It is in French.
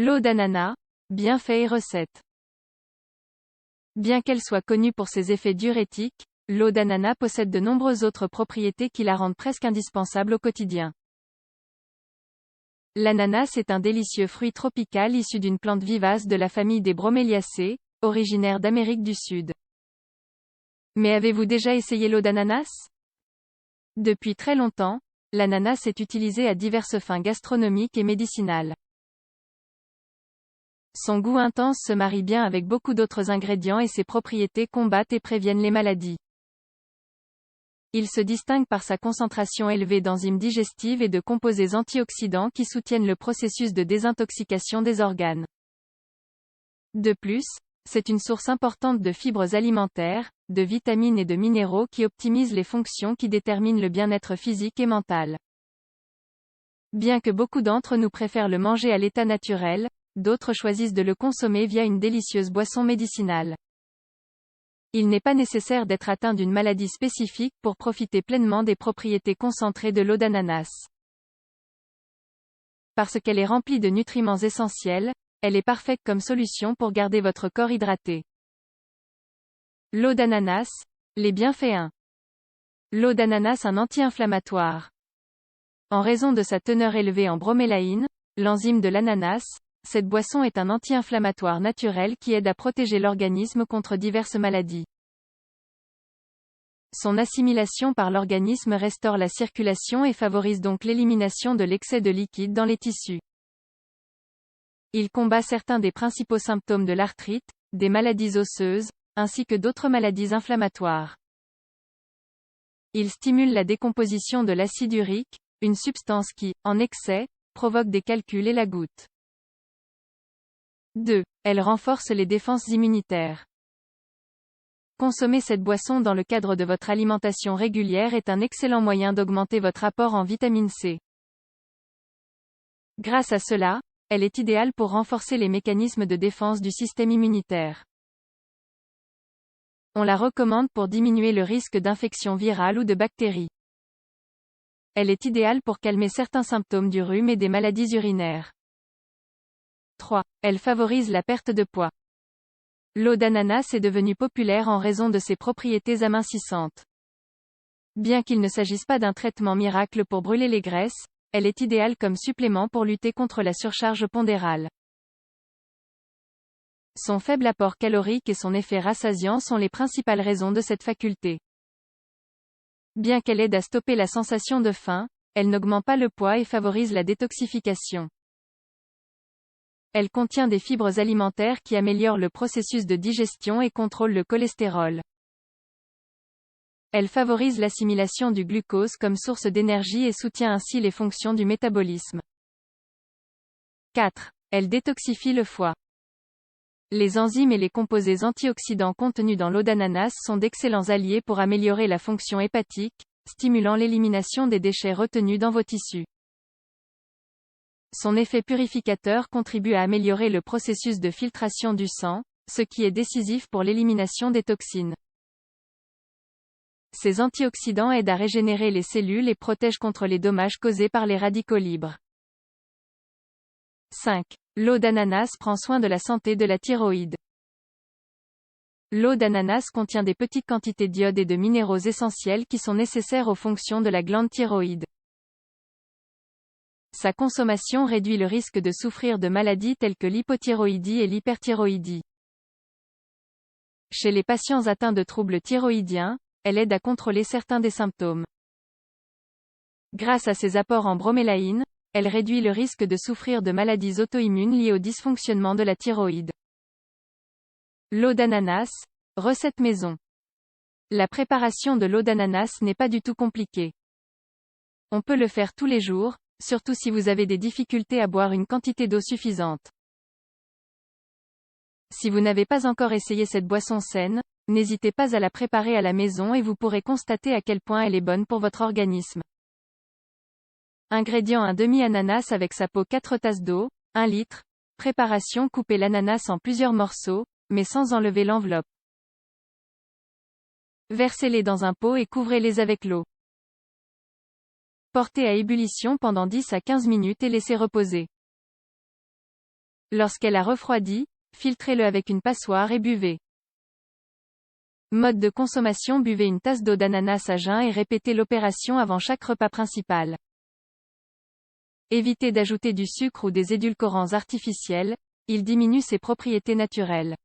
L'eau d'ananas, bienfaits et recettes. Bien qu'elle soit connue pour ses effets diurétiques, l'eau d'ananas possède de nombreuses autres propriétés qui la rendent presque indispensable au quotidien. L'ananas est un délicieux fruit tropical issu d'une plante vivace de la famille des broméliacées, originaire d'Amérique du Sud. Mais avez-vous déjà essayé l'eau d'ananas? Depuis très longtemps, l'ananas est utilisé à diverses fins gastronomiques et médicinales. Son goût intense se marie bien avec beaucoup d'autres ingrédients et ses propriétés combattent et préviennent les maladies. Il se distingue par sa concentration élevée d'enzymes digestives et de composés antioxydants qui soutiennent le processus de désintoxication des organes. De plus, c'est une source importante de fibres alimentaires, de vitamines et de minéraux qui optimisent les fonctions qui déterminent le bien-être physique et mental. Bien que beaucoup d'entre nous préfèrent le manger à l'état naturel, d'autres choisissent de le consommer via une délicieuse boisson médicinale. Il n'est pas nécessaire d'être atteint d'une maladie spécifique pour profiter pleinement des propriétés concentrées de l'eau d'ananas. Parce qu'elle est remplie de nutriments essentiels, elle est parfaite comme solution pour garder votre corps hydraté. L'eau d'ananas, les bienfaits 1. L'eau d'ananas un anti-inflammatoire. En raison de sa teneur élevée en bromélaïne, l'enzyme de l'ananas, cette boisson est un anti-inflammatoire naturel qui aide à protéger l'organisme contre diverses maladies. Son assimilation par l'organisme restaure la circulation et favorise donc l'élimination de l'excès de liquide dans les tissus. Il combat certains des principaux symptômes de l'arthrite, des maladies osseuses, ainsi que d'autres maladies inflammatoires. Il stimule la décomposition de l'acide urique, une substance qui, en excès, provoque des calculs et la goutte. 2. Elle renforce les défenses immunitaires. Consommer cette boisson dans le cadre de votre alimentation régulière est un excellent moyen d'augmenter votre apport en vitamine C. Grâce à cela, elle est idéale pour renforcer les mécanismes de défense du système immunitaire. On la recommande pour diminuer le risque d'infection virale ou de bactéries. Elle est idéale pour calmer certains symptômes du rhume et des maladies urinaires. 3. Elle favorise la perte de poids. L'eau d'ananas est devenue populaire en raison de ses propriétés amincissantes. Bien qu'il ne s'agisse pas d'un traitement miracle pour brûler les graisses, elle est idéale comme supplément pour lutter contre la surcharge pondérale. Son faible apport calorique et son effet rassasiant sont les principales raisons de cette faculté. Bien qu'elle aide à stopper la sensation de faim, elle n'augmente pas le poids et favorise la détoxification. Elle contient des fibres alimentaires qui améliorent le processus de digestion et contrôlent le cholestérol. Elle favorise l'assimilation du glucose comme source d'énergie et soutient ainsi les fonctions du métabolisme. 4. Elle détoxifie le foie. Les enzymes et les composés antioxydants contenus dans l'eau d'ananas sont d'excellents alliés pour améliorer la fonction hépatique, stimulant l'élimination des déchets retenus dans vos tissus. Son effet purificateur contribue à améliorer le processus de filtration du sang, ce qui est décisif pour l'élimination des toxines. Ces antioxydants aident à régénérer les cellules et protègent contre les dommages causés par les radicaux libres. 5. L'eau d'ananas prend soin de la santé de la thyroïde. L'eau d'ananas contient des petites quantités d'iode et de minéraux essentiels qui sont nécessaires aux fonctions de la glande thyroïde. Sa consommation réduit le risque de souffrir de maladies telles que l'hypothyroïdie et l'hyperthyroïdie. Chez les patients atteints de troubles thyroïdiens, elle aide à contrôler certains des symptômes. Grâce à ses apports en bromélaïne, elle réduit le risque de souffrir de maladies auto-immunes liées au dysfonctionnement de la thyroïde. L'eau d'ananas, recette maison. La préparation de l'eau d'ananas n'est pas du tout compliquée. On peut le faire tous les jours, surtout si vous avez des difficultés à boire une quantité d'eau suffisante. Si vous n'avez pas encore essayé cette boisson saine, n'hésitez pas à la préparer à la maison et vous pourrez constater à quel point elle est bonne pour votre organisme. Ingrédients: un demi-ananas avec sa peau, 4 tasses d'eau, 1 litre. Préparation: coupez l'ananas en plusieurs morceaux, mais sans enlever l'enveloppe. Versez-les dans un pot et couvrez-les avec l'eau. Portez à ébullition pendant 10 à 15 minutes et laissez reposer. Lorsqu'elle a refroidi, filtrez-le avec une passoire et buvez. Mode de consommation: buvez une tasse d'eau d'ananas à jeun et répétez l'opération avant chaque repas principal. Évitez d'ajouter du sucre ou des édulcorants artificiels, ils diminuent ses propriétés naturelles.